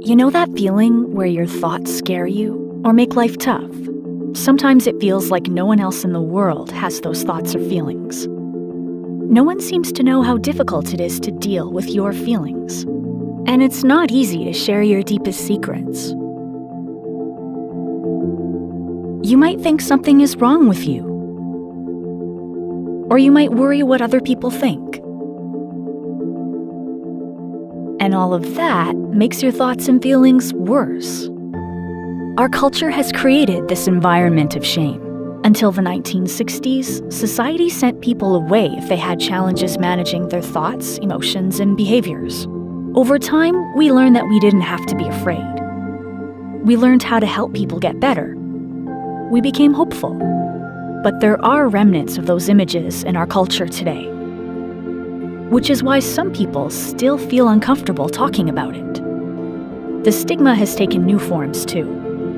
You know that feeling where your thoughts scare you or make life tough? Sometimes it feels like no one else in the world has those thoughts or feelings. No one seems to know how difficult it is to deal with your feelings. And it's not easy to share your deepest secrets. You might think something is wrong with you. Or you might worry what other people think. And all of that makes your thoughts and feelings worse. Our culture has created this environment of shame. Until the 1960s, society sent people away if they had challenges managing their thoughts, emotions, and behaviors. Over time, we learned that we didn't have to be afraid. We learned how to help people get better. We became hopeful. But there are remnants of those images in our culture today, which is why some people still feel uncomfortable talking about it. The stigma has taken new forms too.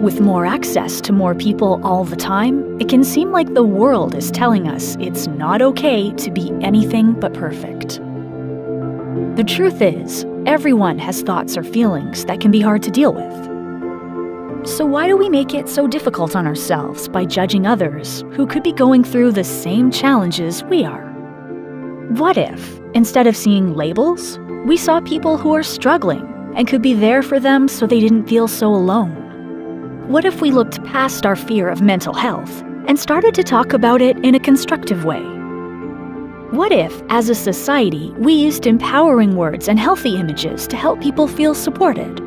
With more access to more people all the time, it can seem like the world is telling us it's not okay to be anything but perfect. The truth is, everyone has thoughts or feelings that can be hard to deal with. So why do we make it so difficult on ourselves by judging others who could be going through the same challenges we are? What if, instead of seeing labels, we saw people who are struggling and could be there for them so they didn't feel so alone? What if we looked past our fear of mental health and started to talk about it in a constructive way? What if, as a society, we used empowering words and healthy images to help people feel supported?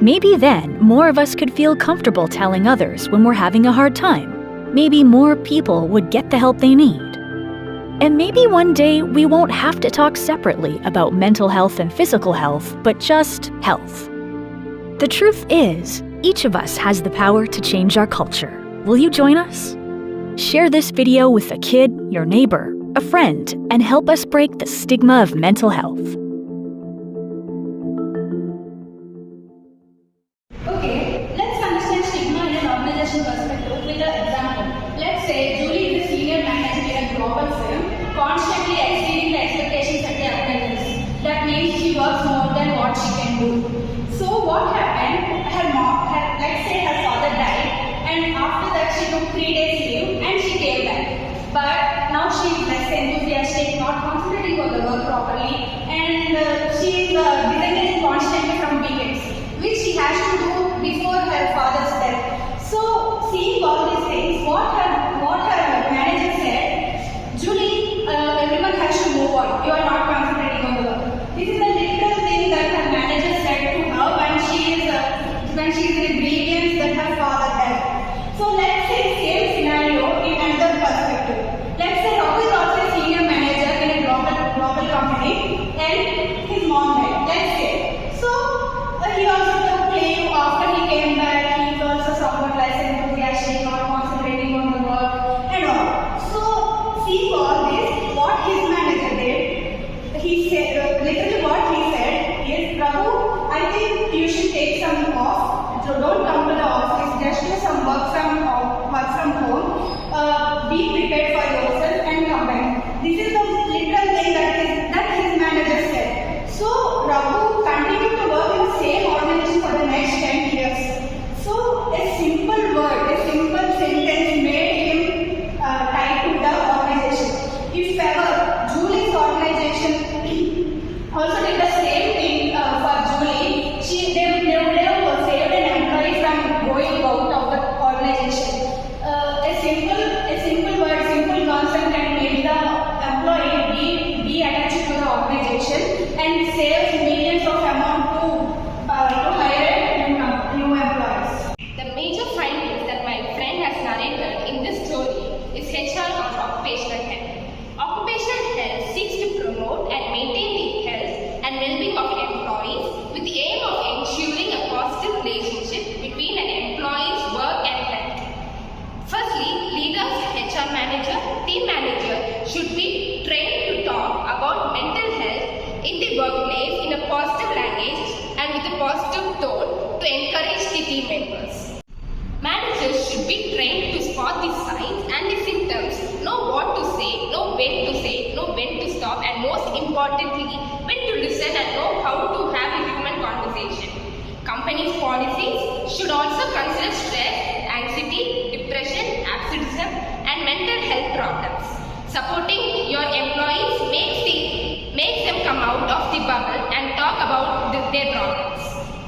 Maybe then more of us could feel comfortable telling others when we're having a hard time. Maybe more people would get the help they need. And maybe one day we won't have to talk separately about mental health and physical health, but just health. The truth is, each of us has the power to change our culture. Will you join us? Share this video with a kid, your neighbor, a friend, and help us break the stigma of mental health. Okay, let's understand stigma in an organization perspective with an example. Let's say Julie is a senior manager in a global firm, constantly exceeding the expectations of the apprentices. That means she works more than what she can do. So what happened? Let's say her father died, and after that she took 3 days leave and she came back. But now she is less enthusiastic, not concentrating on the work properly, and she is disengaging constantly from weekends, which she has to do before her father's death. So seeing all these things, what her manager said, Julie, everyone has to move on. You are not concentrating on the work. This is the literal thing that her manager said to her when she is in grievance that her father died. So let's say same scenario in another perspective. Let's say Rob is also a senior manager in a global company and his mom died. Let's say. So he also took leave after he came back. He was also somewhat less enthusiastic, not concentrating on the work and all. So seeing all this, what his manager did, he said, literally what he said is, Prabhu, I think you should take some off. So don't come to the office, just do some work from home. Be prepared for yourself and come back. This is the literal thing that his manager said. So Raghu continued to work in the same organization for the next 10 years. So a simple word, a simple sentence made him tied to the organization. If ever Julie's organization also did the same thing for Julie, they would have saved an employee from going out of the organization. A simple word, simple concept can make the employee be attached to the organization and save millions of amount to hire new employees. The major findings that my friend has narrated in this story is HR or occupational health. Occupational health seeks to promote and maintain the health and well-being of employees with the aim of ensuring a positive relationship between an employee's work and health. Firstly, leaders, HR manager, team manager should be trained to talk about mental health in the workplace in a positive language and with a positive tone to encourage the team members. Managers should be trained to spot the signs and the symptoms, know what to say, know when to stop, and most importantly, when to listen and know how to have a human conversation. company's policies should also consider stress, anxiety, depression, absenteeism, and mental health problems. Supporting your employees makes them come out of the bubble and talk about their problems.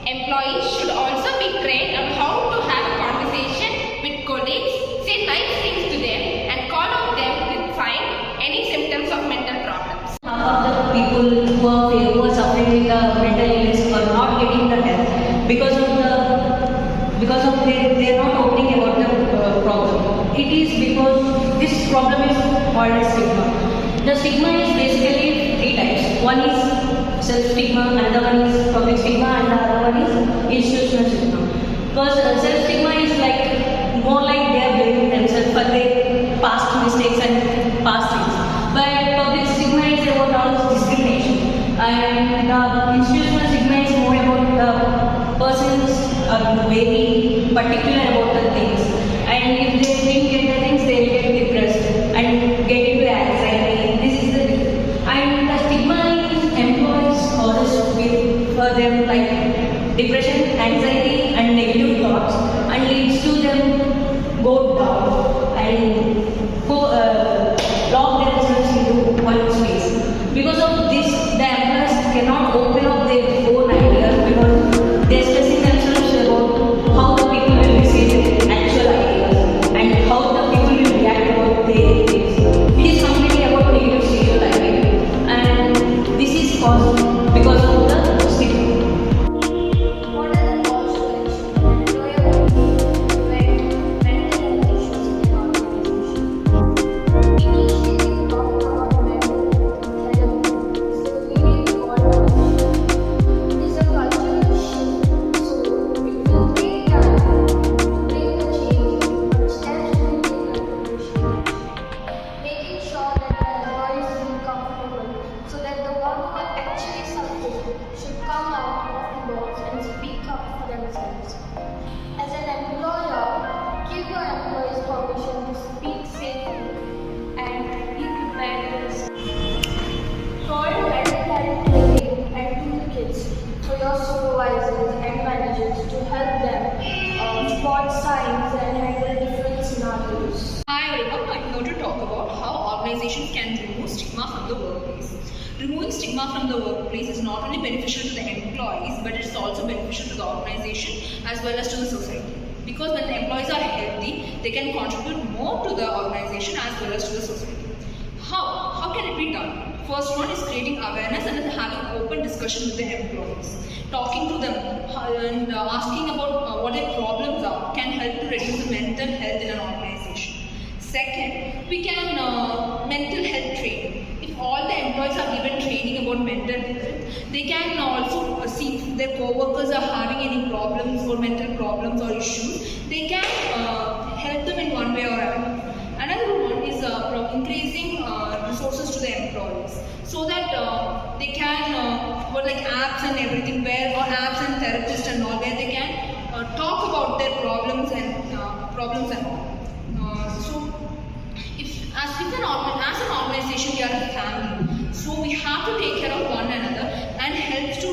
Employees should also be trained on how to have a conversation with colleagues, say nice things to them, and call on them to find any symptoms of mental problems. Half of the people who are suffering with the mental illness are not getting the help because of they are not opening about the problem. It is because this problem is called as stigma. The stigma is basically three types. One is self-stigma, another one is public stigma, and the other one is institutional stigma. Because self-stigma is like more like they are blaming themselves for their past mistakes and past things. But public stigma is about all discrimination, and the institutional stigma is more about the persons are very particular about the things, and if they didn't get the things, they will get depressed and get into anxiety. This is the thing. And the stigma is employees causes for them like depression, anxiety, and negative thoughts, and leads to them go down and go lock themselves into one space. Because of this, the employees cannot open up their own ideas because they are stressing themselves about how the people will receive their actual ideas and how the people will react about their things. It is completely about negative stereotyping, and this is caused because of the stigma. What are the cause to action an employer will take to prevent mental health issues in an organization? Initially, talking about mental health is the immediate call to action. It is a cultural shift, so it will take time to bring the change, but steps will be taken to push it. Making sure that the employees feel comfortable so that the one who are actually suffering should come out of the box and speak up for themselves. As an employer, give your employees permission to speak safely and be prepared to listen. Hold mental health training and toolkits for your supervisors and managers to help them spot signs and handle different scenarios. Hi everyone, I'm here to talk about how organizations can remove stigma from the workplace. Removing stigma from the workplace is not only beneficial to the employees, but it's also beneficial to the organization as well as to the society. Because when the employees are healthy, they can contribute more to the organization as well as to the society. How can it be done? First one is creating awareness and then having open discussion with the employees. Talking to them and asking about what their problems are can help to reduce the mental health in an organization. Second, we can mental health training. If all the employees are given training about mental health, they can also see if their co-workers are having any problems or mental problems or issues. They can help them in one way or another. Another one is increasing resources to the employees so that they can, like apps and everything, or apps and therapists and all, where they can talk about their problems and all. So, as an organization, we are a family, so we have to take care of one another and help to